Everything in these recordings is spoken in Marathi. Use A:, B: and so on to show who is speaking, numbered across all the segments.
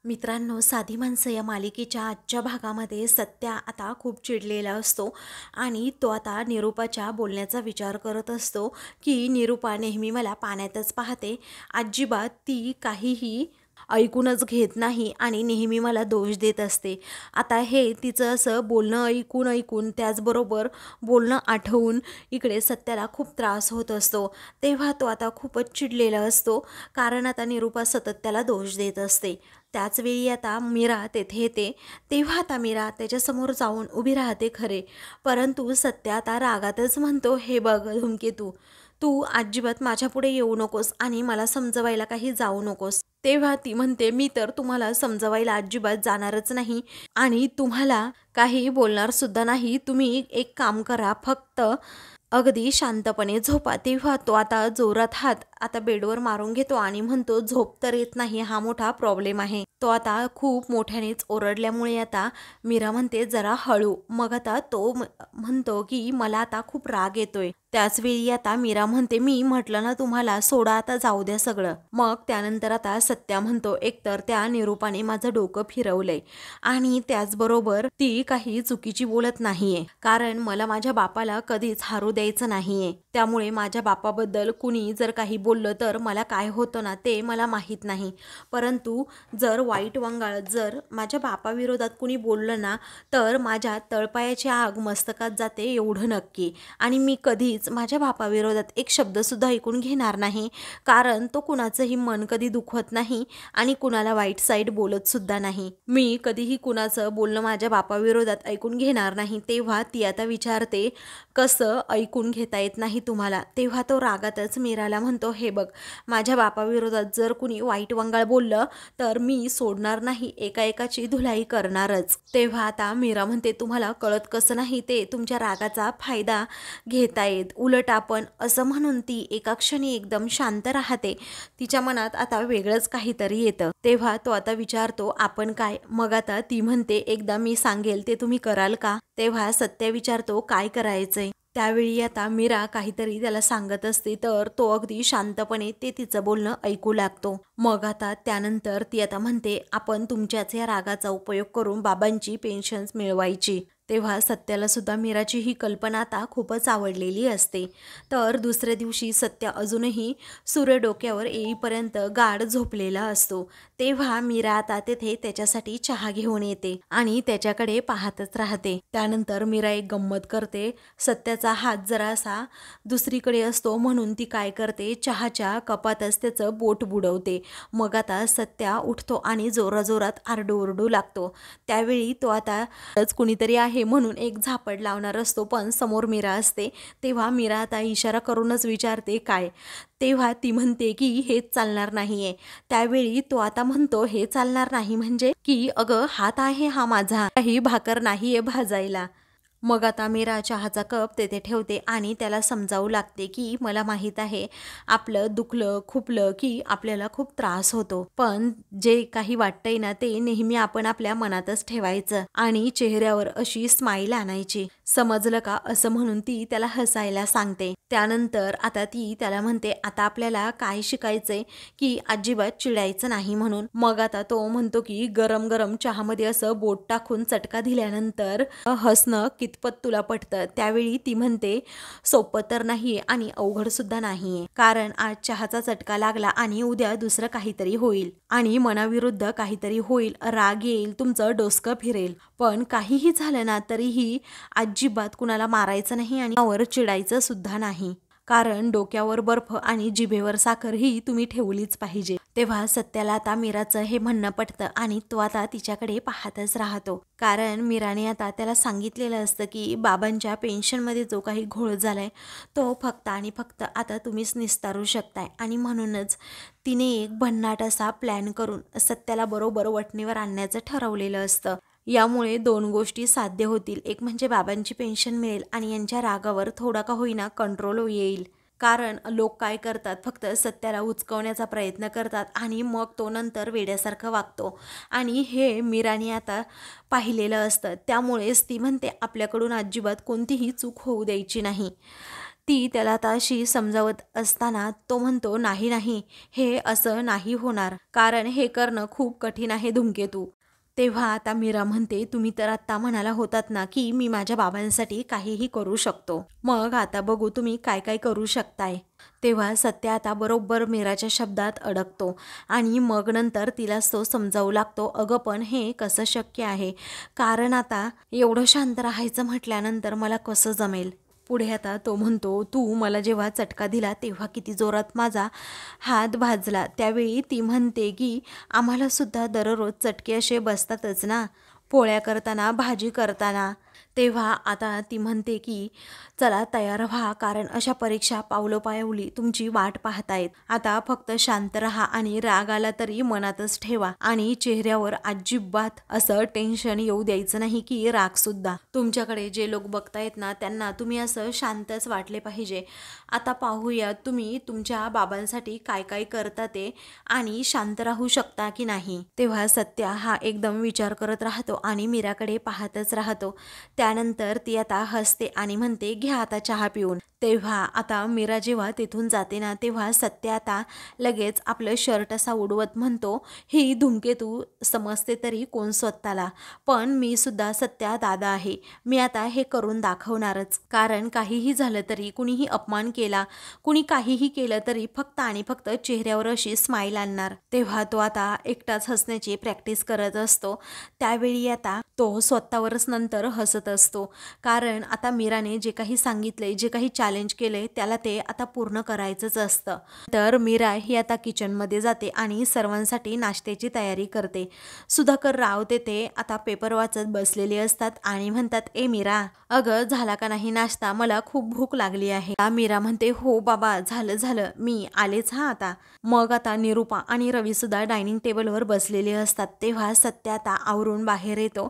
A: मित्रांनो, साधी माणसं या मालिकेच्या आजच्या भागामध्ये सत्या आता खूप चिडलेला असतो आणि तो आता निरूपाच्या बोलण्याचा विचार करत असतो की निरूपा नेहमी मला पाण्यातच पाहते, अजिबात ती काहीही ऐकूनच घेत नाही आणि नेहमी मला दोष देत असते. आता हे तिचं असं बोलणं ऐकून ऐकून त्याचबरोबर बोलणं आठवून इकडे सत्याला खूप त्रास होत असतो. तेव्हा तो आता खूपच चिडलेला असतो, कारण आता निरूपा सतत त्याला दोष देत असते. त्याचवेळी आता मीरा तेथे येते. तेव्हा आता मीरा त्याच्यासमोर जाऊन उभी राहते खरे, परंतु सत्या आता रागातच म्हणतो, हे बघ धूमकेतू, तू अजिबात माझ्यापुढे येऊ नकोस आणि मला समजवायला काही जाऊ नकोस. तेव्हा ती म्हणते, मी तर तुम्हाला समजवायला अजिबात जाणारच नाही आणि तुम्हाला काही बोलणार सुद्धा नाही. तुम्ही एक काम करा, फक्त अगदी शांतपणे झोपा. तेव्हा तो आता जोरात हात आता बेडवर मारून घेतो आणि म्हणतो, झोप तर येत नाही, हा मोठा प्रॉब्लेम आहे. तो आता खूप मोठ्यानेच ओरडल्यामुळे आता मीरा म्हणते, जरा हळू. मग आता तो म्हणतो की मला आता खूप राग येतोय. त्याचवेळी आता मीरा म्हणते, मी म्हटलं ना तुम्हाला, सोडा आता, जाऊ द्या सगळं. मग त्यानंतर आता सत्या म्हणतो, एकतर त्या निरूपाने माझं डोकं फिरवलंय आणि त्याचबरोबर ती काही चुकीची बोलत नाहीये, कारण मला माझ्या बापाला कधीच हारू द्यायचं नाहीये. त्यामुळे माझ्या बापाबद्दल कुणी जर काही बोललं तर मला काय होतं ना ते मला माहीत नाही, परंतु जर वाईट वंगाळ जर माझ्या बापाविरोधात कुणी बोललं ना तर माझ्या तळपायाची आग मस्तकात जाते, एवढं नक्की. आणि मी कधीच माझ्या बापाविरोधात एक शब्दसुद्धा ऐकून घेणार नाही, कारण तो कुणाचंही मन कधी दुखवत नाही आणि कुणाला वाईट साईड बोलत सुद्धा नाही. मी कधीही कुणाचं बोलणं माझ्या बापाविरोधात ऐकून घेणार नाही. तेव्हा ती आता विचारते, कसं ऐकून घेता येत नाही तुम्हाला? तेव्हा तो रागातच मीराला म्हणतो, हे बघ, माझ्या बापाविरोधात जर कुणी वाईट वंगाळ बोललं तर मी सोडणार नाही, एका एकाची धुलाई करणारच. तेव्हा आता मीरा म्हणते, तुम्हाला कळत कसं नाही ते, तुमच्या रागाचा फायदा घेतायत. उलट आपण असं म्हणून ती एका क्षणी एकदम शांत राहते. तिच्या मनात आता वेगळंच काहीतरी येतं. तेव्हा तो आता विचारतो, आपण काय? मग आता ती म्हणते, एकदा मी सांगेल ते तुम्ही कराल का? तेव्हा सत्य विचारतो, काय करायचंय? त्यावेळी आता मीरा काहीतरी त्याला सांगत असते, तर तो अगदी शांतपणे ते तिचं बोलणं ऐकू लागतो. मग आता त्यानंतर ती आता म्हणते, आपण तुमच्याच या रागाचा उपयोग करून बाबांची पेन्शन्स मिळवायची. तेव्हा सत्याला सुद्धा मीराची ही कल्पना आता खूपच आवडलेली असते. तर दुसऱ्या दिवशी सत्य अजूनही सूर्य डोक्यावर येईपर्यंत गाढ झोपलेला असतो. तेव्हा मीरा आता तेथे त्याच्यासाठी चहा घेऊन येते आणि त्याच्याकडे पाहतच राहते. त्यानंतर मीरा एक गंमत करते. सत्याचा हात जरासा दुसरीकडे असतो म्हणून ती काय करते, चहाच्या कपातच त्याचं बोट बुडवते. मग आता सत्या उठतो आणि जोराजोरात आरडू लागतो. त्यावेळी तो आता कुणीतरी आहे म्हणून एक झापड लावणार असतो, पण समोर मीरा असते. तेव्हा मीरा आता इशारा करूनच विचारते, काय? तेव्हा ती म्हणते की हेच चालणार नाहीये. त्यावेळी तो आता म्हणतो, हे चालणार नाही म्हणजे? की अगं, हात आहे हा माझा, काही भाकर नाहीये भाजायला. मग आता मीरा चहाचा कप तेथे ठेवते आणि त्याला समजावू लागते की मला माहीत आहे, आपलं दुखलं खुपलं की आपल्याला खूप त्रास होतो, पण जे काही वाटतंय ना ते नेहमी आपण आपल्या मनातच ठेवायचं आणि चेहऱ्यावर अशी स्माईल आणायची, समजलं का? असं म्हणून ती त्याला हसायला सांगते. त्यानंतर आता ती त्याला म्हणते, आता आपल्याला काय शिकायचंय की अजिबात चिडायचं नाही म्हणून. मग आता तो म्हणतो की गरम गरम चहामध्ये असं बोट टाकून चटका दिल्यानंतर हसणं कितपत तुला पटतं? त्यावेळी ती म्हणते, सोपं तर नाहीये आणि अवघड सुद्धा नाहीये, कारण आज चहाचा चटका लागला आणि उद्या दुसरं काहीतरी होईल आणि मनाविरुद्ध काहीतरी होईल, राग येईल, तुमचं डोसकं फिरेल, पण काहीही झालं ना तरीही अजिबात कुणाला मारायचं नाही आणि वर चिडायचं सुद्धा नाही, कारण डोक्यावर बर्फ आणि जिभेवर साखर ही तुम्ही ठेवलीच पाहिजे. तेव्हा सत्याला आता मीराचं हे म्हणणं पटतं आणि तो आता तिच्याकडे पाहतच राहतो, कारण मीराने आता त्याला सांगितलेलं असतं की बाबांच्या पेन्शनमध्ये जो काही घोळ झालाय तो फक्त आणि फक्त आता तुम्हीच निस्तारू शकताय. आणि म्हणूनच तिने एक भन्नाट असा प्लॅन करून सत्याला बरोबर वठणीवर आणण्याचं ठरवलेलं असतं. यामुळे दोन गोष्टी साध्य होतील, एक म्हणजे बाबांची पेन्शन मिळेल आणि यांच्या रागावर थोडा का होईना कंट्रोल येईल. कारण लोक काय करतात, फक्त सत्याला उचकवण्याचा प्रयत्न करतात आणि मग तो नंतर वेड्यासारखं वागतो आणि हे मीराने आता पाहिलेलं असतं. त्यामुळेच ती म्हणते, आपल्याकडून अजिबात कोणतीही चूक होऊ द्यायची नाही. ती त्याला आता अशी समजावत असताना तो म्हणतो, नाही नाही, हे असं नाही होणार, कारण हे करणं खूप कठीण आहे धूमकेतू. तेव्हा आता मीरा म्हणते, तुम्ही तर आत्ता म्हणाला होतात ना की मी माझ्या बाबांसाठी काहीही करू शकतो, मग आता बघू तुम्ही काय काय करू शकताय. तेव्हा सत्या आता बरोबर मीराच्या शब्दात अडकतो आणि मग नंतर तिलाच तो समजावू लागतो, अगं पण हे कसं शक्य आहे, कारण आता एवढं शांत राहायचं म्हटल्यानंतर मला कसं जमेल. पुढे आता तो म्हणतो, तू मला जेव्हा चटका दिला तेव्हा किती जोरात माझा हात भाजला. त्यावेळी ती म्हणते की आम्हाला सुद्धा दररोज चटके असे बसतातच ना, पोळ्या करताना, भाजी करताना. तेव्हा आता ती म्हणते की चला तयार व्हा, कारण अशा परीक्षा पावलोपावली तुमची वाट पाहतायत. आता फक्त शांत राहा आणि राग आला तरी मनातच ठेवा आणि चेहऱ्यावर अजिबात असं टेन्शन येऊ द्यायचं नाही की राग सुद्धा. तुमच्याकडे जे लोक बघतायत ना त्यांना तुम्ही असं शांतच वाटले पाहिजे. आता पाहूया तुम्ही तुमच्या बाबांसाठी काय काय करता ते आणि शांत राहू शकता की नाही. तेव्हा सत्या हा एकदम विचार करत राहतो आणि मीराकडे पाहतच राहतो. त्यानंतर ती आता हसते आणि म्हणते, घ्या आता चहा पिऊन. तेव्हा आता मीरा जेव्हा तिथून जाते ना तेव्हा सत्या आता लगेच आपलं शर्ट असा उडवत म्हणतो, ही धूमकेतू समजते तरी कोण स्वतःला, पण मी सुद्धा सत्या दादा आहे. मी आता हे करून दाखवणारच, कारण काहीही झालं तरी, कुणीही अपमान केला, कुणी काहीही केलं तरी फक्त आणि फक्त चेहऱ्यावर अशी स्माईल आणणार. तेव्हा तो आता एकटाच हसण्याची प्रॅक्टिस करत असतो. त्यावेळी आता तो स्वतःवरच नंतर हसत असतो, कारण आता मीराने जे काही सांगितले, जे काही चॅलेंज केले त्याला ते आता पूर्ण करायचंच असतं. तर मीरा ही आता किचनमध्ये जाते आणि सर्वांसाठी नाश्त्याची तयारी करते. सुधाकर राव तेथे आता पेपर वाचत बसलेले असतात आणि म्हणतात, ए मीरा, अगं झाला का नाही नाश्ता, मला खूप भूक लागली आहे. मीरा म्हणते, हो बाबा झालं झालं, मी आलेच हा आता. मग आता निरूपा आणि रवी सुद्धा डायनिंग टेबलवर बसलेले असतात. तेव्हा सत्या आता आवरून बाहेर येतो.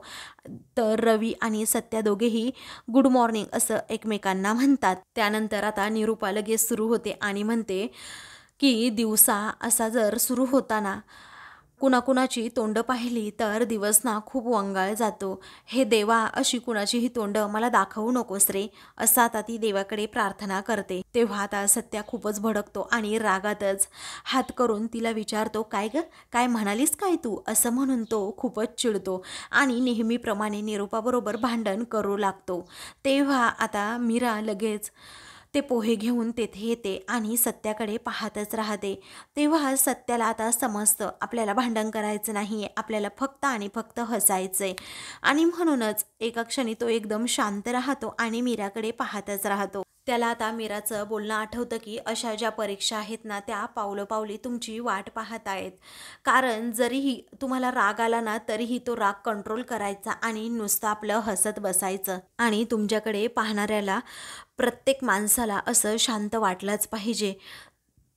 A: तर रवी आणि सत्या दोघेही गुड मॉर्निंग असं एकमेकांना म्हणतात. त्यानंतर आता निरूपा लगेच सुरू होते आणि म्हणते की दिवसा असा जर सुरू होता ना, कुणाकुणाची तोंड पाहिली तर दिवस ना खूप वंगाळ जातो. हे देवा, अशी कुणाचीही तोंड मला दाखवू नकोस रे, असं आता ती देवाकडे प्रार्थना करते. तेव्हा आता सत्या खूपच भडकतो आणि रागातच हात करून तिला विचारतो, काय ग, काय म्हणालीस काय तू, असं म्हणून तो खूपच चिडतो आणि नेहमीप्रमाणे निरूपाबरोबर भांडण करू लागतो. तेव्हा आता मीरा लगेच ते पोहे घेऊन तेथे येते आणि सत्याकडे पाहतच राहते. तेव्हा सत्याला आता समजतं आपल्याला भांडण करायचं नाही, आपल्याला फक्त आणि फक्त हसायचंय. आणि म्हणूनच एका क्षणी तो एकदम शांत राहतो आणि मीराकडे पाहतच राहतो. त्याला आता मीराचं बोलणं आठवतं की अशा ज्या परीक्षा आहेत ना त्या पावलोपावली तुमची वाट पाहत आहेत, कारण जरीही तुम्हाला राग आला ना तरीही तो राग कंट्रोल करायचा आणि नुसतं आपलं हसत बसायचं. आणि तुमच्याकडे पाहणाऱ्याला, प्रत्येक माणसाला असं शांत वाटलंच पाहिजे,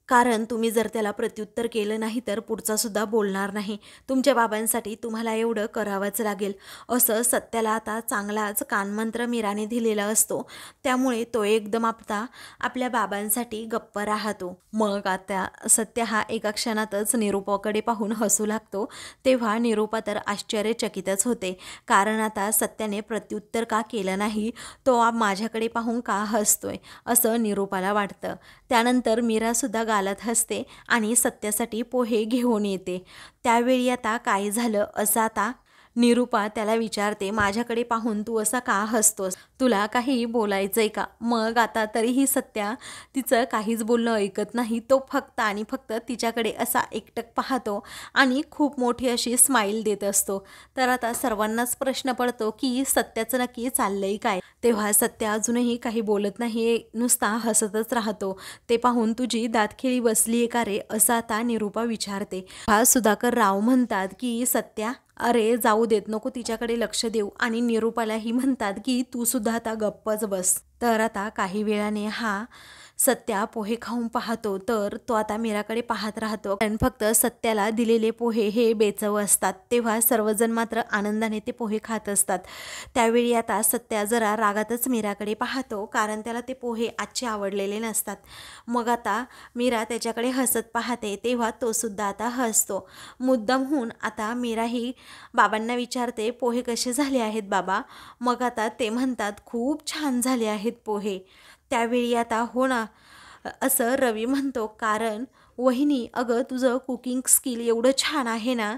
A: कारण तुम्ही जर त्याला प्रत्युत्तर केलं नाही तर पुढचा सुद्धा बोलणार नाही. तुमच्या बाबांसाठी तुम्हाला एवढं करावंच लागेल, असं सत्याला आता चांगलाच कानमंत्र मीराने दिलेला असतो. त्यामुळे तो एकदम आता आपल्या बाबांसाठी गप्प राहतो. मग आता सत्य हा एका क्षणातच निरूपाकडे पाहून हसू लागतो. तेव्हा निरूपा तर आश्चर्यचकितच होते, कारण आता सत्याने प्रत्युत्तर का केलं नाही, तो माझ्याकडे पाहून का हसतोय, असं निरूपाला वाटतं. त्यानंतर मीरासुद्धा गालात हसते आणि सत्यासाठी पोहे घेऊन येते. त्यावेळी आता काय झालं असं आता निरूपा त्याला विचारते, माझ्याकडे पाहून तू असा का हसतोस, तुला काही बोलायचंय का. मग आता तरीही सत्या तिचं काहीच बोलणं ऐकत नाही. तो फक्त आणि फक्त तिच्याकडे असा एकटक पाहतो आणि खूप मोठी अशी स्माईल देत असतो. तर आता सर्वांनाच प्रश्न पडतो की सत्याचं नक्की चाललंय काय. तेव्हा सत्या अजूनही काही बोलत नाही, नुसता हसतच राहतो. ते पाहून तुझी दातखिळी बसलीये का रे, असं आता निरूपा विचारते. हा सुधाकर राव म्हणतात की सत्या, अरे जाऊ देत, नको तिच्याकडे लक्ष देऊ. आणि निरूपालाही म्हणतात की तू सुद्धा आता गप्पच बस. तर आता काही वेळाने हा सत्या पोहे खाऊन पाहतो, तर तो आता मीराकडे पाहत राहतो, कारण फक्त सत्याला दिलेले पोहे हे बेचव असतात. तेव्हा सर्वजण मात्र आनंदाने ते पोहे खात असतात. त्यावेळी आता सत्या जरा रागातच मीराकडे पाहतो, कारण त्याला ते पोहे आजचे आवडलेले नसतात. मग आता मीरा त्याच्याकडे हसत पाहते, तेव्हा तो सुद्धा आता हसतो. मुद्दामहून आता मीरा ही बाबांना विचारते, पोहे कसे झाले आहेत बाबा. मग आता ते म्हणतात, खूप छान झाले आहेत पोहे. त्यावेळी आता हो ना असं रवी म्हणतो, कारण वहिनी अगं तुझं कुकिंग स्किल एवढं छान आहे ना,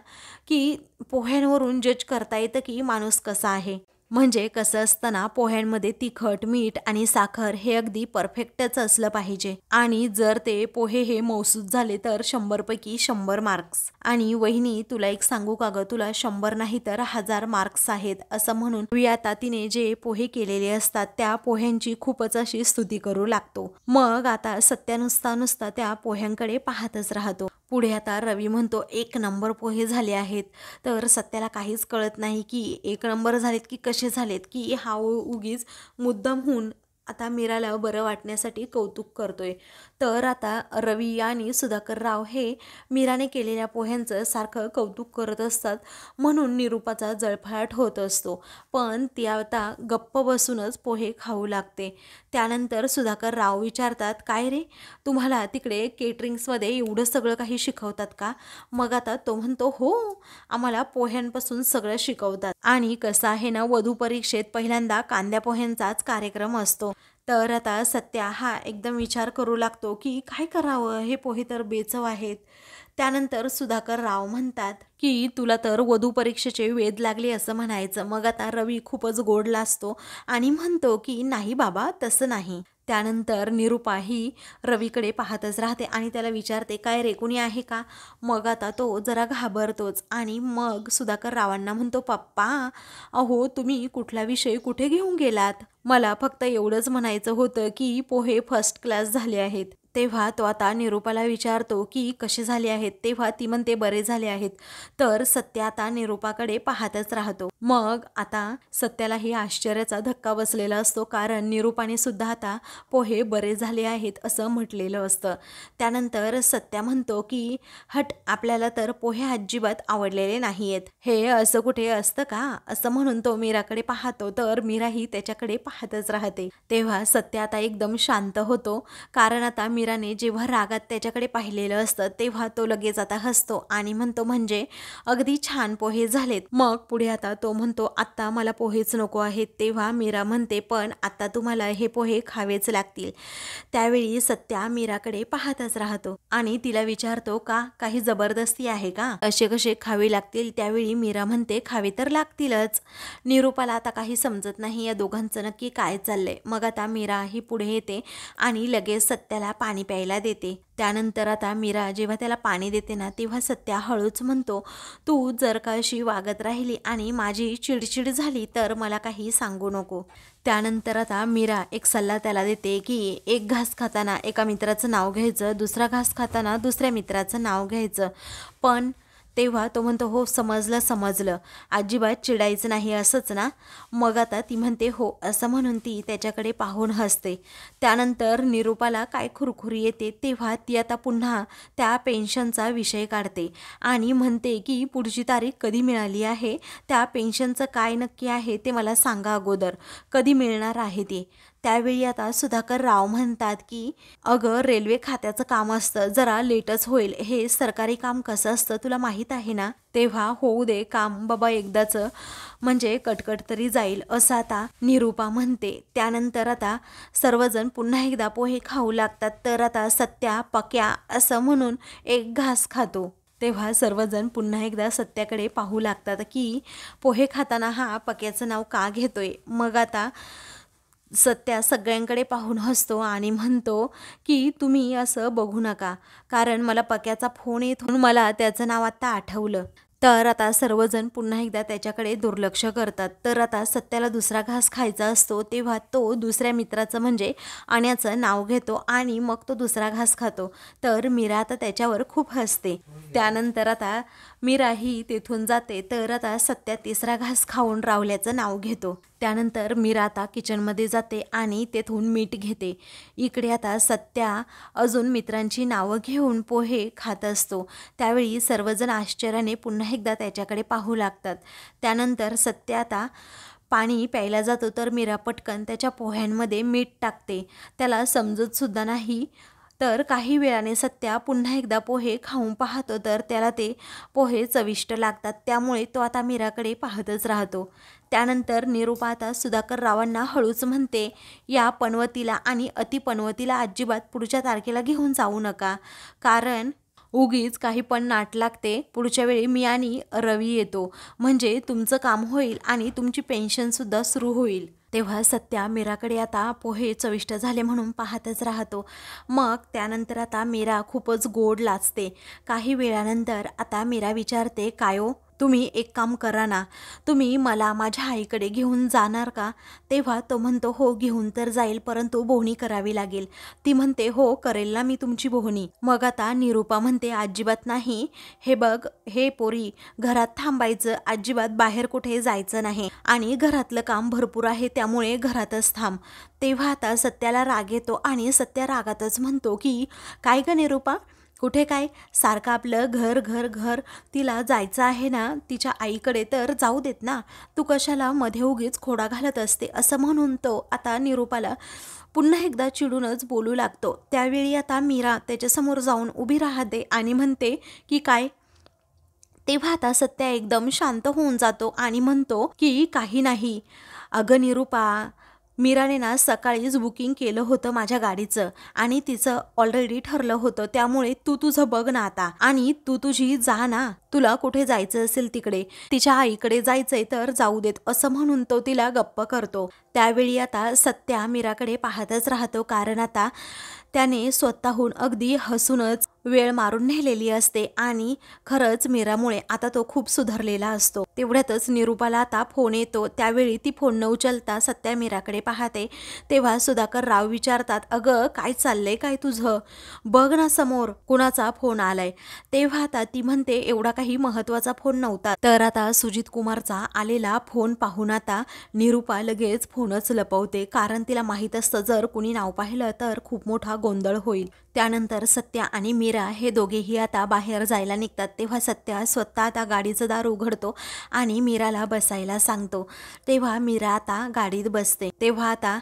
A: की पोह्यांवरून जज करता येतं की माणूस कसा आहे. म्हणजे कसं असतं ना, पोह्यांमध्ये तिखट, मीठ आणि साखर हे अगदी परफेक्टच असलं पाहिजे. आणि जर ते पोहे हे मौसूद झाले तर 100 पैकी 100 मार्क्स. आणि वहिनी तुला एक सांगू का गं, तुला 100 नाही तर 1000 मार्क्स आहेत असं म्हणून रवी आता तिने जे पोहे केलेले असतात त्या पोह्यांची खूपच अशी स्तुती करू लागतो. मग आता सत्या नुसता नुसता त्या पोह्यांकडे पाहतच राहतो. पुढे आता रवी म्हणतो 1 नंबर पोहे झाले आहेत. तर सत्याला काहीच कळत नाही की 1 नंबर झालेत की कसे झालेत, की हा उगीच मुद्दामहून आता मीराला बरं वाटण्यासाठी कौतुक करतोय. तर आता रवी आणि सुधाकर राव हे मीराने केलेल्या पोह्यांचं सारखं कौतुक करत असतात, म्हणून निरूपाचा जळफळाट होत असतो. पण ती आता गप्प बसूनच पोहे खाऊ लागते. त्यानंतर सुधाकर राव विचारतात, काय रे, तुम्हाला तिकडे केटरिंग्समध्ये एवढं सगळं काही शिकवतात का? मग आता तो म्हणतो, हो, आम्हाला पोह्यांपासून सगळं शिकवतात. आणि कसं आहे ना, वधू परीक्षेत पहिल्यांदा कांद्या पोह्यांचाच कार्यक्रम असतो. तर आता सत्या हा एकदम विचार करू लागतो की काय करावं, हे पोहे तर बेचव आहेत. त्यानंतर सुधाकर राव म्हणतात की तुला तर वधू परीक्षेचे वेध लागले असं म्हणायचं. मग आता रवी खूपच गोड लाजतो आणि म्हणतो की नाही बाबा, तसं नाही. त्यानंतर निरूपा ही रवीकडे पाहतच राहते आणि त्याला विचारते, काय रे, कुणी आहे का? मग आता तो जरा घाबरतोच आणि मग सुधाकर रावांना म्हणतो, पप्पा अहो तुम्ही कुठला विषय कुठे घेऊन गेलात? मला फक्त एवढंच म्हणायचं होतं की पोहे फर्स्ट क्लास झाले आहेत. तेव्हा तो आता निरूपाला विचारतो की कसे झाले आहेत. तेव्हा ती म्हणते बरे झाले आहेत. तर सत्य आता निरूपाकडे पाहतच राहतो. मग आता सत्यालाही आश्चर्याचा धक्का बसलेला असतो, कारण निरूपाने सुद्धा आता पोहे बरे झाले आहेत असं म्हटलेलं असतं. त्यानंतर सत्या म्हणतो की हट, आपल्याला तर पोहे अजिबात आवडलेले नाही आहेत, हे असं कुठे असतं का? असं म्हणून तो मीराकडे पाहतो. तर मीराही त्याच्याकडे पाहतच राहते. तेव्हा सत्य आता एकदम शांत होतो, कारण आता मीराने जेव्हा रागात त्याच्याकडे पाहिलेलं असतं तेव्हा तो लगेच आता हसतो आणि म्हणतो, म्हणजे अगदी छान पोहे झालेत. मग पुढे आता तो म्हणतो, आत्ता मला पोहेच नको आहेत. तेव्हा मीरा म्हणते, पण आता तुम्हाला हे पोहे खावेच लागतील. त्यावेळी सत्या मीराकडे पाहतच राहतो आणि तिला विचारतो, का काही जबरदस्ती आहे का? असे कसे खावे लागतील? त्यावेळी मीरा म्हणते, खावे तर लागतीलच. निरूपाला आता काही समजत नाही या दोघांचं नक्की काय चाललंय. मग आता मीरा ही पुढे येते आणि लगेच सत्याला पाणी प्यायला देते. त्यानंतर आता मीरा जेव्हा त्याला पाणी देते ना, तेव्हा सत्या हळूच म्हणतो, तू जर का अशी वागत राहिली आणि माझी चिडचिड झाली तर मला काही सांगू नको. त्यानंतर आता मीरा एक सल्ला त्याला देते की एक घास खाताना एका मित्राचं नाव घ्यायचं, दुसरा घास खाताना दुसऱ्या मित्राचं नाव घ्यायचं. पण तेव्हा तो म्हणतो, हो समजलं समजलं, अजिबात चिडायचं नाही असंच ना? मग आता ती म्हणते हो, असं म्हणून ती त्याच्याकडे पाहून हसते. त्यानंतर निरूपाला काय खुरखुरी येते, तेव्हा ती आता पुन्हा त्या पेन्शनचा विषय काढते आणि म्हणते की पुढची तारीख कधी मिळाली आहे, त्या पेन्शनचं काय नक्की आहे ते मला सांगा अगोदर, कधी मिळणार आहे ते. त्यावेळी आता सुधाकर राव म्हणतात की अगं, रेल्वे खात्याचं काम असतं, जरा लेटच होईल, हे सरकारी काम कसं असतं तुला माहीत आहे ना? तेव्हा होऊ दे काम बाबा एकदाचं, म्हणजे कटकट तरी जाईल, असं आता निरूपा म्हणते. त्यानंतर आता सर्वजण पुन्हा एकदा पोहे खाऊ लागतात. तर आता सत्या पक्या असं म्हणून एक घास खातो. तेव्हा सर्वजण पुन्हा एकदा सत्याकडे पाहू लागतात की पोहे खाताना हा पक्याचं नाव का घेतोय. मग आता सत्या सगळ्यांकडे पाहून हसतो आणि म्हणतो की तुम्ही असं बघू नका, कारण मला पक्याचा फोन येत म्हणून मला त्याचं नाव आत्ता आठवलं. तर आता सर्वजण पुन्हा एकदा त्याच्याकडे दुर्लक्ष करतात. तर आता सत्याला दुसरा घास खायचा असतो, तेव्हा तो दुसऱ्या मित्राचं म्हणजे आण्याचं नाव घेतो आणि मग तो दुसरा घास खातो. तर मीरा आता त्याच्यावर खूप हसते. त्यानंतर आता मीरा ही तेथून जाते. तर आता सत्या तिसरा घास खाऊन रावल्याचं नाव घेतो. त्यानंतर मीरा आता किचनमध्ये जाते आणि तेथून मीठ घेते. इकडे आता सत्या अजून मित्रांची नावं घेऊन पोहे खात असतो. त्यावेळी सर्वजण आश्चर्याने पुन्हा एकदा त्याच्याकडे पाहू लागतात. त्यानंतर सत्या आता पाणी प्यायला जातो. तर मीरा पटकन त्याच्या पोह्यांमध्ये मीठ टाकते. त्याला समजतसुद्धा नाही. तर काही वेळाने सत्या पुन्हा एकदा पोहे खाऊन पाहतो तर त्याला ते पोहे चविष्ट लागतात, त्यामुळे तो आता मीराकडे पाहतच राहतो. त्यानंतर निरूपा आता सुधाकर रावांना हळूच म्हणते, या पनवतीला आणि अतिपनवतीला अजिबात पुढच्या तारखेला घेऊन जाऊ नका, कारण उगीच काही पण नाट लागते. पुढच्या वेळी मी आणि रवी येतो, म्हणजे तुमचं काम होईल आणि तुमची पेन्शनसुद्धा सुरू होईल. तेव्हा सत्या मीराकडे आता पोहे चविष्ट झाले म्हणून पाहतच राहतो. मग त्यानंतर आता मीरा खूपच गोड लाजते. काही वेळानंतर आता मीरा विचारते, काय हो तुम्ही एक काम करा ना, तुम्ही मला माझ्या आईकडे घेऊन जाणार का? तेव्हा तो म्हणतो, हो घेऊन तर जाईल, परंतु बोहणी करावी लागेल. ती म्हणते, हो करेल ना मी तुमची बोहणी. मग आता निरूपा म्हणते, अजिबात नाही, हे बघ हे पोरी, घरात थांबायचं, अजिबात बाहेर कुठे जायचं नाही आणि घरातलं काम भरपूर आहे त्यामुळे घरातच थांब. तेव्हा आता सत्याला राग येतो आणि सत्या रागातच म्हणतो की काय ग निरूपा, कुठे काय सारखं आपलं घर घर घर, तिला जायचं आहे ना तिच्या आईकडे तर जाऊ देत ना, तू कशाला मध्ये उगीच खोडा घालत असते, असं म्हणून तो आता निरूपाला पुन्हा एकदा चिडूनच बोलू लागतो. त्यावेळी आता मीरा त्याच्यासमोर जाऊन उभी राहते आणि म्हणते की काय? तेव्हा आता सत्या एकदम शांत होऊन जातो आणि म्हणतो की काही नाही अगं निरूपा, मीराने ना सकाळीच बुकिंग केलं होतं माझ्या गाडीचं आणि तिचं ऑलरेडी ठरलं होतं, त्यामुळे तू तुझं बघ ना आता आणि तू तुझी जा ना, तुला कुठे जायचं असेल तिकडे, तिच्या आईकडे जायचंय तर जाऊ देत, असं म्हणून तो तिला गप्प करतो. त्यावेळी आता सत्या मीराकडे पाहतच राहतो, कारण आता त्याने स्वतःहून अगदी हसूनच वेळ मारून नेलेली असते आणि खरंच मीरामुळे आता तो खूप सुधारलेला असतो. तेवढ्यातच निरूपाला आता फोन येतो. त्यावेळी ती फोन न उचलता सत्या मीराकडे पाहते. तेव्हा सुधाकर राव विचारतात, अगं काय चाललंय काय तुझं, बघ ना समोर कुणाचा फोन आलाय. तेव्हा आता ती म्हणते, एवढा काही महत्वाचा फोन नव्हता. तर आता सुजित कुमारचा आलेला फोन पाहून आता निरूपा लगेच फोनच लपवते, कारण तिला माहीत असतं जर कुणी नाव पाहिलं तर खूप मोठा गोंधळ होईल. त्यानंतर सत्या आणि मीरा हे दोघेही आता बाहेर जायला निघतात. तेव्हा सत्या स्वतः आता गाडीचं दार उघडतो आणि मीराला बसायला सांगतो. तेव्हा मीरा आता गाडीत बसते. तेव्हा आता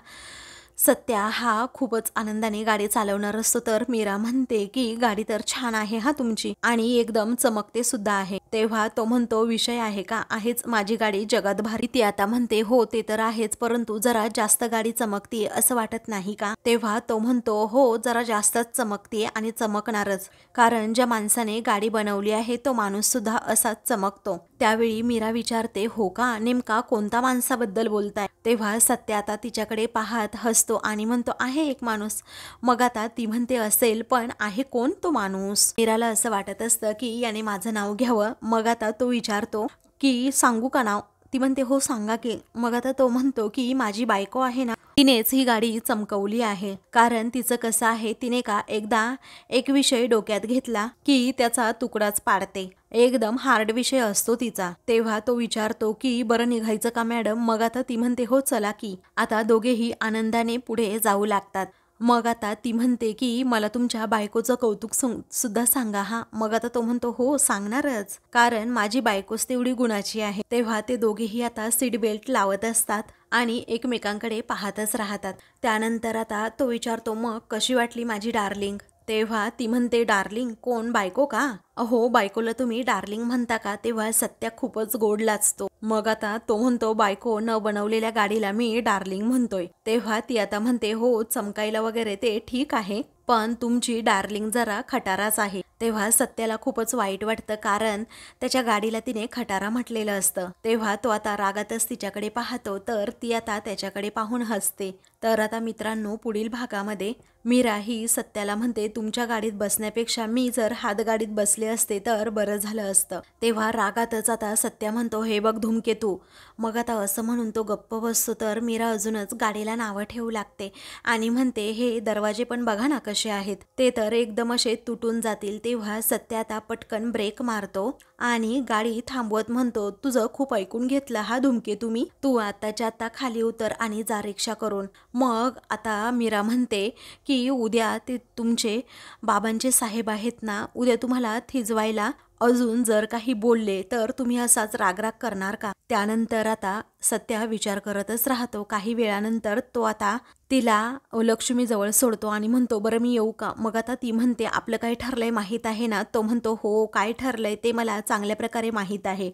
A: सत्या हा खूपच आनंदाने गाडी चालवणार असतो, तर मीरा म्हणते की गाडी तर छान आहे हा तुमची आणि एकदम चमकते सुद्धा आहे. तेव्हा तो म्हणतो, विषय आहे का, आहेच माझी गाडी जगात भारी. ती आता म्हणते, हो ते तर आहेच, परंतु जरा जास्त गाडी चमकतीये असं वाटत नाही का? तेव्हा तो म्हणतो, हो जरा जास्तच चमकतीये आणि चमकणारच, कारण ज्या माणसाने गाडी बनवली आहे तो माणूस सुद्धा असाच चमकतो. त्यावेळी मीरा विचारते, हो का, नेमका कोणता माणसाबद्दल बोलताय? तेव्हा सत्या आता तिच्याकडे पाहत हसतो आणि म्हणतो, आहे एक माणूस. मग आता ती म्हणते, असेल पण आहे कोण तो माणूस? मीराला असं वाटत असतं की याने माझं नाव घ्यावं. मग आता तो विचारतो की सांगू का नाव? ती म्हणते, हो सांगा की. मग आता तो म्हणतो की माझी बायको आहे ना, तिनेच ही गाडी चमकवली आहे, कारण तिचं कसं आहे, तिने का एकदा एक विषय डोक्यात घेतला की त्याचा तुकडाच पाडते, एकदम हार्ड विषय असतो तिचा. तेव्हा तो विचारतो की बरं निघायचं का मॅडम? मग आता ती म्हणते, हो चला की. आता दोघेही आनंदाने पुढे जाऊ लागतात. मग आता ती म्हणते की मला तुमच्या बायकोचं कौतुक सुद्धा सांगा हा. मग आता तो म्हणतो, हो सांगणारच, कारण माझी बायकोच तेवढी गुणाची आहे. तेव्हा ते दोघेही आता सीट बेल्ट लावत असतात आणि एकमेकांकडे पाहतच राहतात. त्यानंतर आता तो विचारतो, मग कशी वाटली माझी डार्लिंग? तेव्हा ती म्हणते, डार्लिंग कोण, बायको का? अहो बायकोला तुम्ही डार्लिंग म्हणता का? तेव्हा सत्या खूपच गोड लाजतो. मग आता तो म्हणतो, बायको न बनवलेल्या गाडीला मी डार्लिंग म्हणतोय. तेव्हा ती आता म्हणते, हो चमकायला वगैरे ते ठीक आहे, पण तुमची डार्लिंग जरा खटाराच आहे. तेव्हा सत्याला खूपच वाईट वाटतं, कारण त्याच्या गाडीला तिने खटारा म्हटलेलं असतं. तेव्हा तो आता रागातच तिच्याकडे पाहतो, तर ती आता त्याच्याकडे पाहून हसते. तर आता मित्रांनो, पुढील भागामध्ये मीरा ही सत्याला म्हणते, तुमच्या गाडीत बसण्यापेक्षा मी जर हातगाडीत बसले असते तर बरं झालं असतं. तेव्हा रागातच आता सत्या म्हणतो, हे बघ धूमकेतू. मग आता असं म्हणून तो गप्प बसतो. तर मीरा अजूनच गाडीला नावं ठेवू लागते आणि म्हणते, हे दरवाजे पण बघा ना कसे आहेत, ते तर एकदम असे तुटून जातील. तेव्हा सत्या आता पटकन ब्रेक मारतो आणि गाडी थांबवत म्हणतो, तुझं खूप ऐकून घेतलं हा धूमकेतू मी, तू आताच्या आता खाली उतर आणि जा रिक्षा करून. मग आता मीरा म्हणते की उद्या ते तुमचे बाबांचे साहेब आहेत ना, उद्या तुम्हाला थिजवायला अजून जर काही बोलले तर तुम्ही असाच रागराग करणार का? त्यानंतर आता सत्या विचार करतच राहतो. काही वेळानंतर तो आता तिला लक्ष्मीजवळ सोडतो आणि म्हणतो, बरं मी येऊ का? मग आता ती म्हणते, आपलं काय ठरलंय माहीत आहे ना? तो म्हणतो, हो काय ठरलंय ते मला चांगल्या प्रकारे माहीत आहे.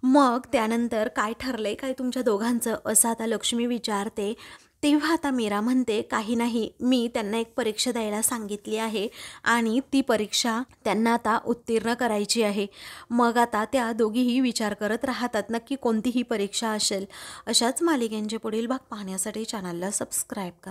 A: मग त्यानंतर काय ठरलंय काय तुमच्या दोघांचं? असं आता लक्ष्मी विचारते. तेव्हा आता मीरा म्हणते, काही नाही, मी त्यांना एक परीक्षा द्यायला सांगितली आहे आणि ती परीक्षा त्यांना आता उत्तीर्ण करायची आहे. मग आता त्या दोघीही विचार करत राहतात नक्की कोणती ही परीक्षा असेल. अशाच मालिकेंचे पुढील भाग पाहण्यासाठी चॅनलला सबस्क्राईब करा.